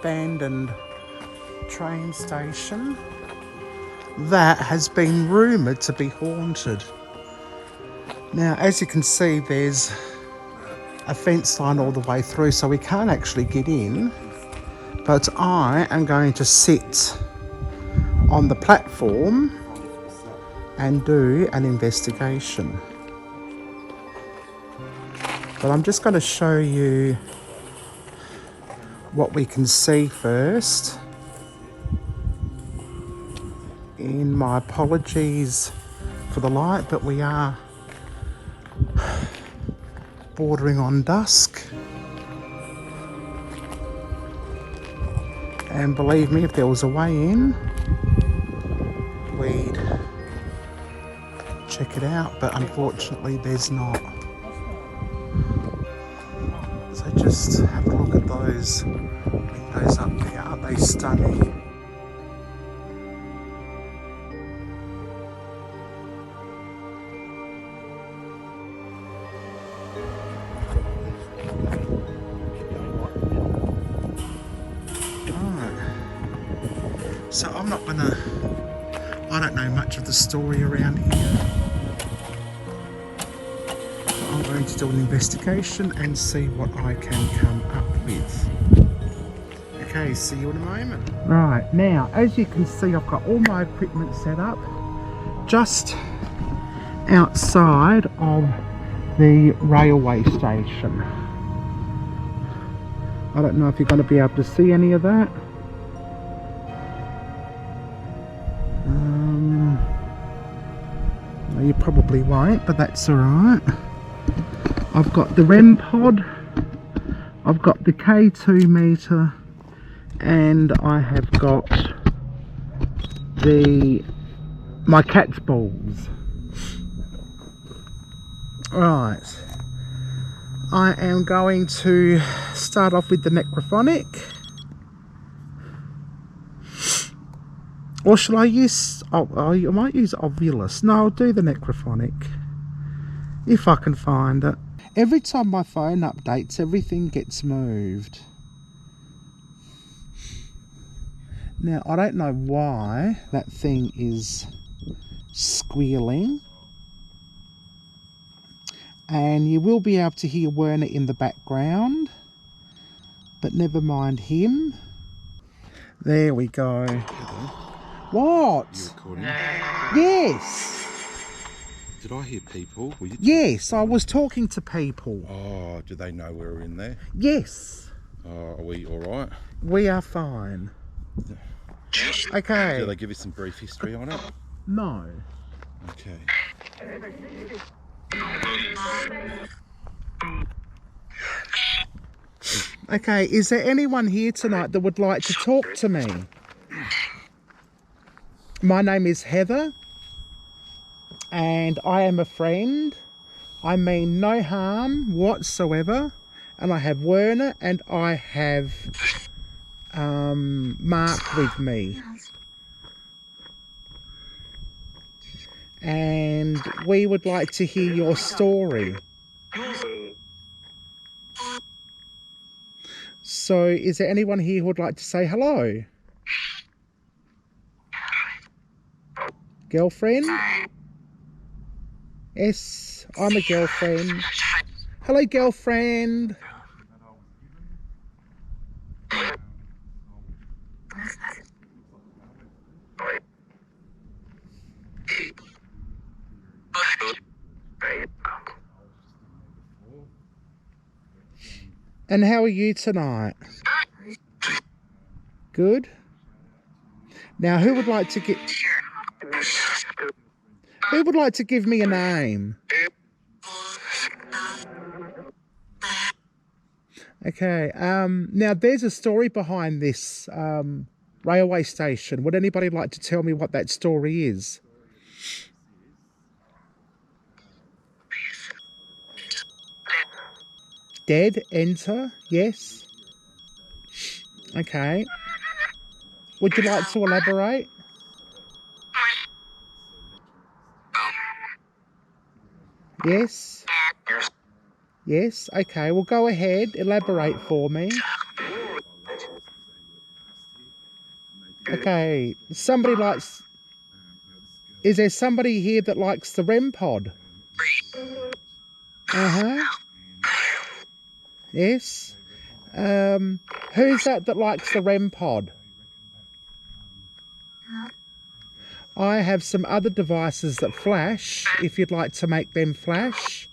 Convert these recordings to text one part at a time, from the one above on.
abandoned train station that has been rumoured to be haunted. Now, as you can see, there's a fence line all the way through, so we can't actually get in. But I am going to sit on the platform and do an investigation. But I'm just going to show you what we can see first. In my apologies for the light, but we are bordering on dusk. And believe me, if there was a way in, we'd check it out, but unfortunately there's not. So just have a look at those windows up there. Aren't they stunning? So I don't know much of the story around here. I'm going to do an investigation and see what I can come up with. Okay, see you in a moment. Right, now, as you can see, I've got all my equipment set up just outside of the railway station. I don't know if you're going to be able to see any of that. You probably won't, but that's alright. I've got the REM pod, I've got the K2 meter, and I have got my cat's balls. Right, I am going to start off with the necrophonic. Or shall I use... I might use Ovulus. No, I'll do the necrophonic. If I can find it. Every time my phone updates, everything gets moved. Now, I don't know why that thing is squealing. And you will be able to hear Werner in the background. But never mind him. There we go. What? You recording? Yes. Did I hear people? Were you yes, I was talking to people. Oh, do they know we were in there? Yes. Are we all right? We are fine. Okay. Did they give you some brief history on it? No. Okay. Okay, is there anyone here tonight that would like to talk to me? My name is Heather, and I am a friend. I mean no harm whatsoever. And I have Werner and I have Mark with me. And we would like to hear your story. So is there anyone here who would like to say hello? Girlfriend? Yes, I'm a girlfriend. Hello, girlfriend. And how are you tonight? Good. Now, who would like to give me a name? Okay. Now there's a story behind this railway station. Would anybody like to tell me what that story is? Dead, enter, yes. Okay. Would you like to elaborate? Yes. Yes, okay, well go ahead, elaborate for me. Okay, somebody likes... Is there somebody here that likes the REM pod? Uh-huh. Yes. Who's that likes the REM pod? I have some other devices that flash, if you'd like to make them flash.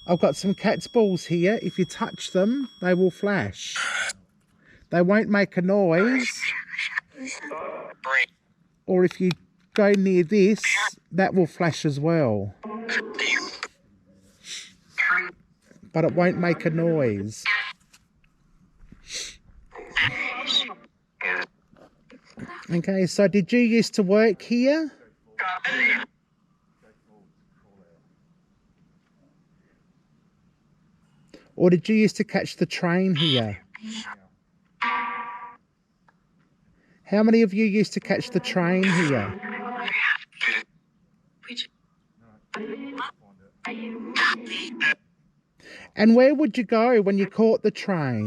I've got some cat's balls here. If you touch them, they will flash. They won't make a noise. Or if you go near this, that will flash as well. But it won't make a noise. Okay, so did you used to work here? Or did you used to catch the train here? How many of you used to catch the train here? And where would you go when you caught the train?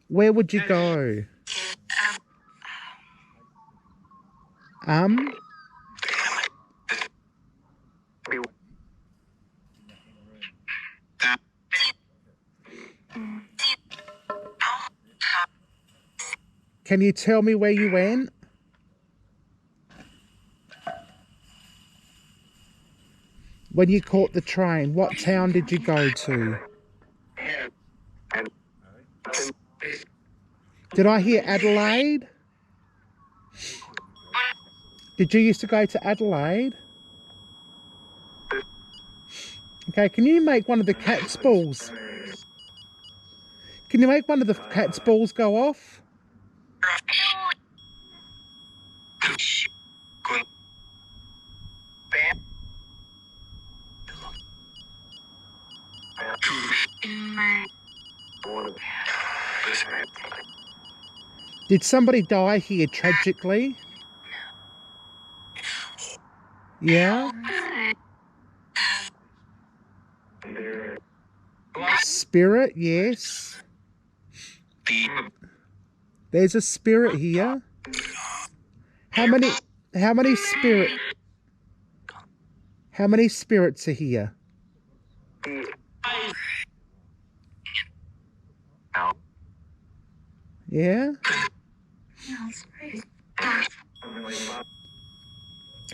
Where would you go? Can you tell me where you went? When you caught the train, what town did you go to? Did I hear Adelaide? Did you used to go to Adelaide? Okay, can you make one of the cat's balls? Can you make one of the cat's balls go off? Did somebody die here tragically? Yeah? Spirit, yes. There's a spirit here. How many spirits are here? Yeah?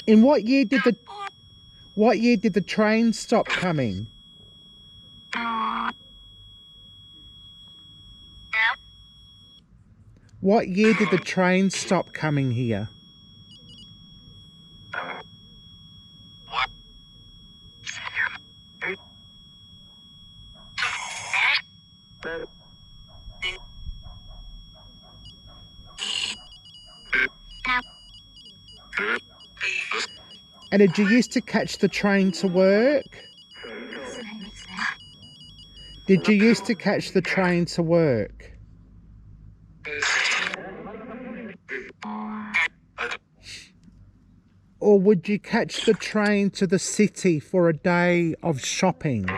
In what year did the train stop coming? What year did the train stop coming here? And did you used to catch the train to work? Did you used to catch the train to work? Or would you catch the train to the city for a day of shopping?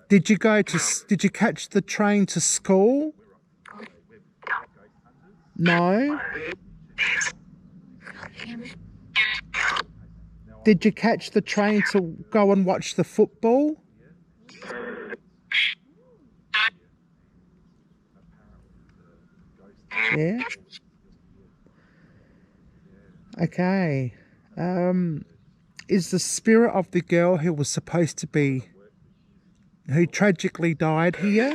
Did you catch the train to school? No. Did you catch the train to go and watch the football? Yeah. Okay. Is the spirit of the girl who was supposed to be, who tragically died here?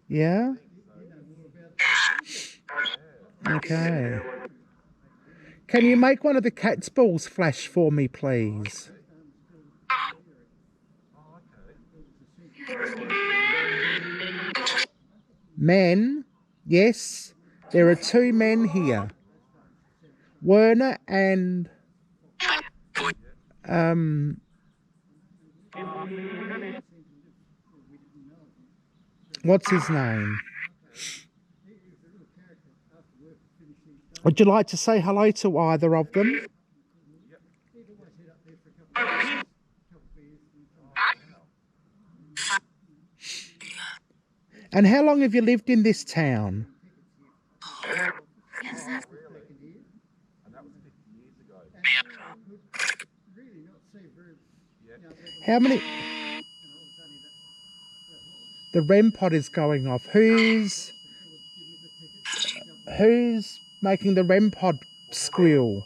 Yeah? Okay. Can you make one of the cat's balls flash for me, please? Men? Yes? There are two men here. Werner and what's his name? Would you like to say hello to either of them? And how long have you lived in this town? How many? The REM pod is going off. Who's making the REM pod squeal?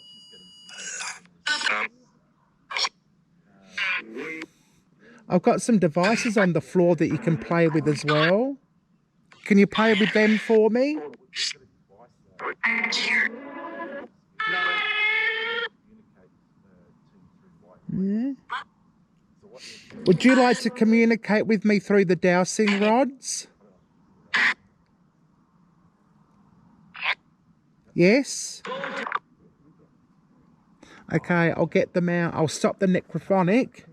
I've got some devices on the floor that you can play with as well. Can you play with them for me? Yeah. Would you like to communicate with me through the dowsing rods? Yes? Okay, I'll get them out. I'll stop the necrophonic.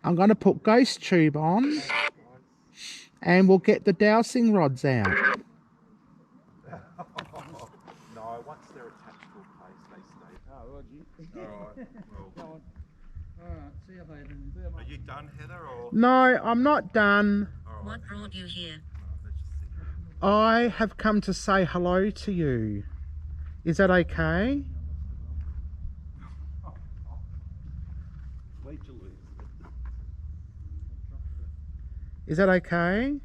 I'm going to put Ghost Tube on and we'll get the dowsing rods out. No, once they're attached to a place, they stay. Oh, Roger. All right. Well. Go on. All right. See you later. Are you done, Heather? Or? No, I'm not done. Right. What brought you here? I have come to say hello to you. Is that okay? Is that okay?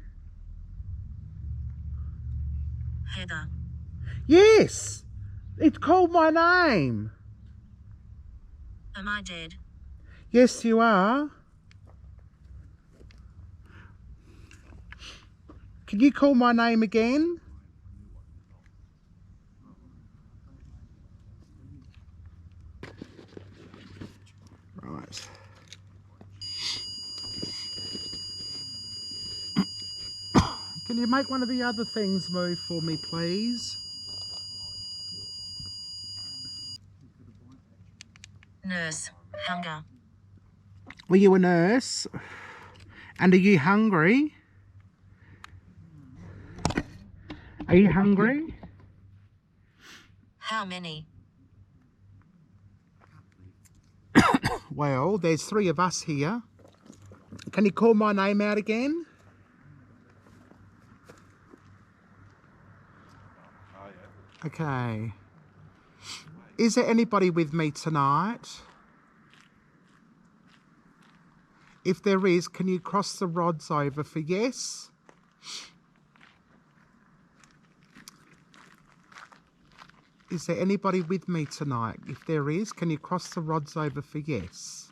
Heather. Yes! It called my name. Am I dead? Yes, you are. Can you call my name again? Right. Can you make one of the other things move for me, please? Nurse. Hunger. Were you a nurse? And are you hungry? Are you hungry? How many? Well, there's 3 of us here. Can you call my name out again? Okay. Is there anybody with me tonight? If there is, can you cross the rods over for yes? Is there anybody with me tonight? If there is, can you cross the rods over for yes?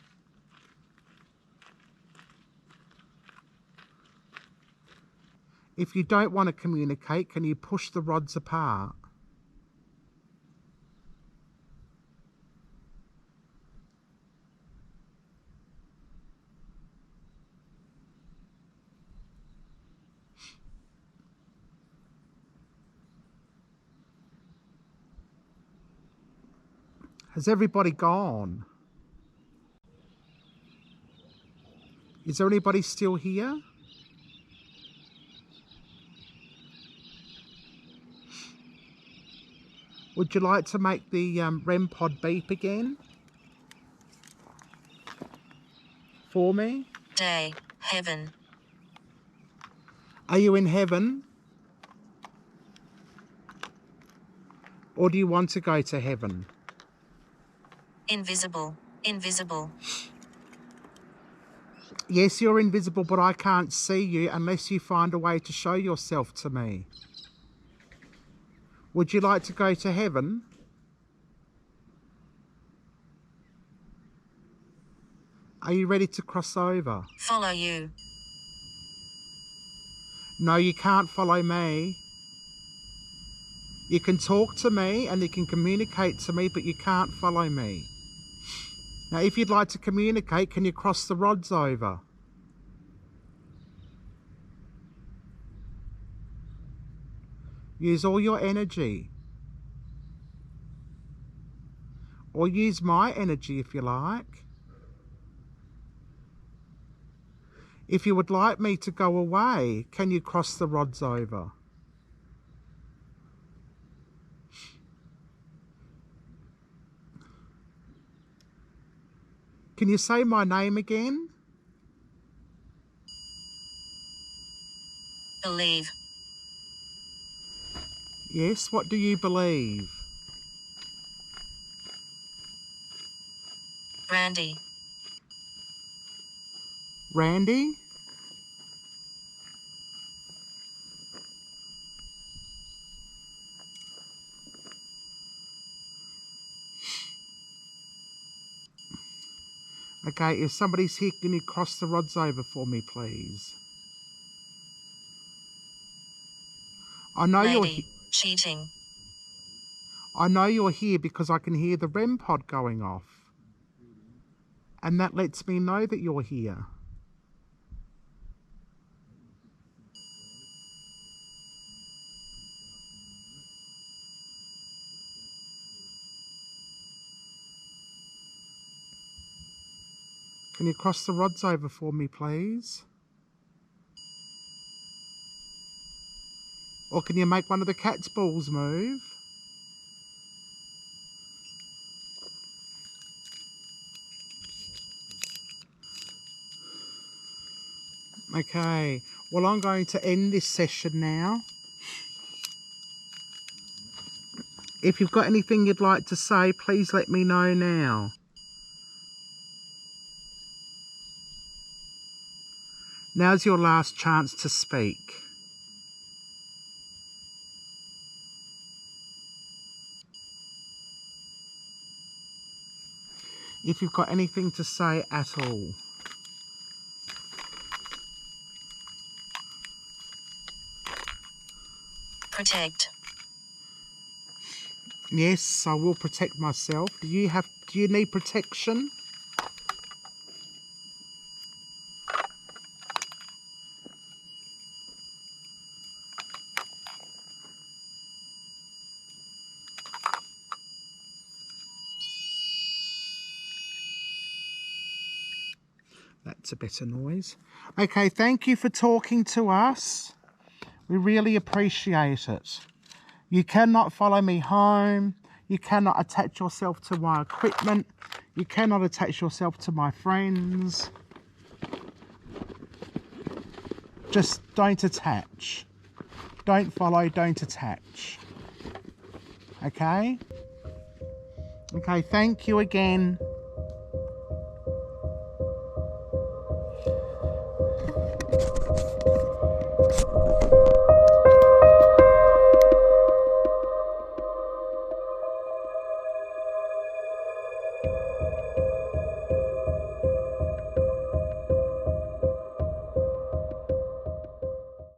If you don't want to communicate, can you push the rods apart? Has everybody gone? Is there anybody still here? Would you like to make the REM pod beep again? For me? Day. Heaven. Are you in heaven? Or do you want to go to heaven? Invisible. Invisible. Yes, you're invisible, but I can't see you unless you find a way to show yourself to me. Would you like to go to heaven? Are you ready to cross over? Follow you. No, you can't follow me. You can talk to me and you can communicate to me, but you can't follow me. Now, if you'd like to communicate, can you cross the rods over? Use all your energy. Or use my energy if you like. If you would like me to go away, can you cross the rods over? Can you say my name again? Believe. Yes, what do you believe? Brandy. Randy? Okay, if somebody's here, can you cross the rods over for me, please? I know you're here. Cheating. I know you're here because I can hear the REM pod going off. And that lets me know that you're here. Can you cross the rods over for me, please? Or can you make one of the cat's balls move? Okay, well, I'm going to end this session now. If you've got anything you'd like to say, please let me know now. Now's your last chance to speak. If you've got anything to say at all. Protect. Yes, I will protect myself. Do you need protection? That's a better noise. Okay, thank you for talking to us. We really appreciate it. You cannot follow me home. You cannot attach yourself to my equipment. You cannot attach yourself to my friends. Just don't attach. Don't follow, don't attach. Okay? Okay, thank you again.